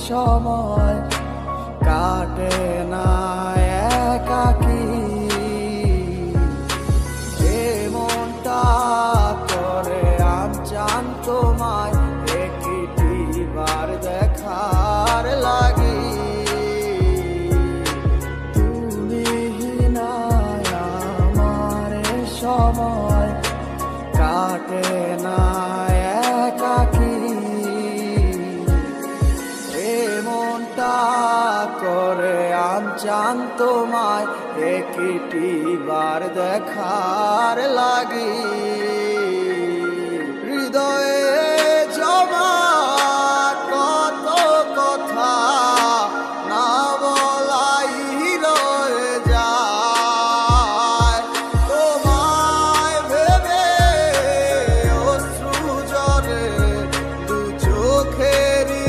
সময় কাটে না একাকী। মনটা করে আনচান তোমায় একটিবার দেখার লাগি। তুমি নাই আমার সময় কাটে না একাকী। মনটা করে আনচান তোমায় একটিবার দেখার লাগি। হৃদয়ে জমা কত কথা না বলাই রয়ে যায়। তোমায় ভেবে অশ্রু ঝরে দু চোখেরই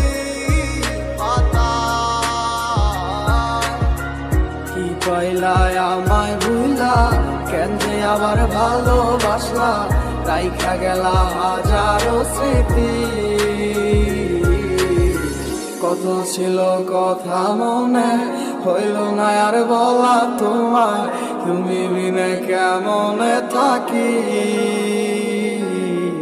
কি কইলায় আমায় ভুলা, কেন যে আবার ভালোবাসলা, রাইখা গেলা হাজারো স্মৃতি। কত ছিল কথা মনে, হইল না আর বলা তোমায়, তুমি বিনে কেমনে থাকি।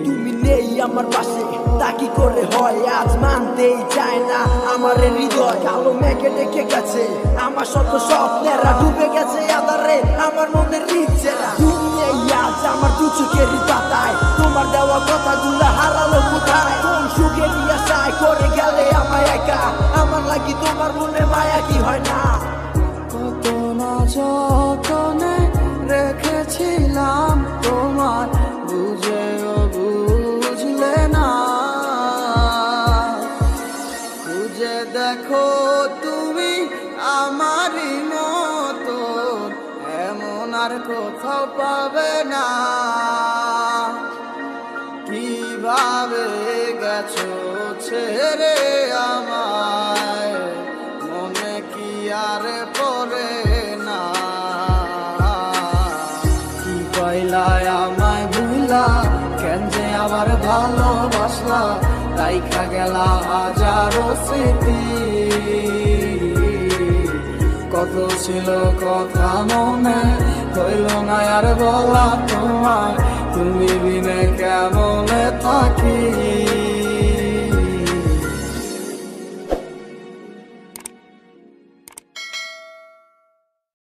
তুমি নেই আমার পাশে তা কি করে হয়, আজ মানতেই চায় না আমার হৃদয়। কালো মেঘে ডেকে গেছে আমার শত স্বপ্নেরা, ডুবে গেছে আধারে আমার মনের ইচ্ছেরা। তুমি নেই আজ আমার দু চোখের পাতায়, তোমার দেওয়া কথাগুলো হারালো কোথায়। কোন সুখের আশায় করে গেলে আমায় একা, আমার লাগি তোমার মনে মায়া কি হয় না। কত না যতনে রেখেছিলাম তোমার, বুঝেও বুঝলে না। খুঁজে দেখো তুমি আমারই মতো, এমন আর কোথাও পাবে না। কিভাবে গেছো ছেড়ে আমায়, মনে কি আর পড়ে না। কি কইলায় আমায় ভুলা, কেন যে আবার ভালোবাসলা, রাইখা গেলা হাজারো স্মৃতি। কত ছিল কথা মনে, হইল না আর বলা তোমায়, তুমি বিনে কেমনে থাকি।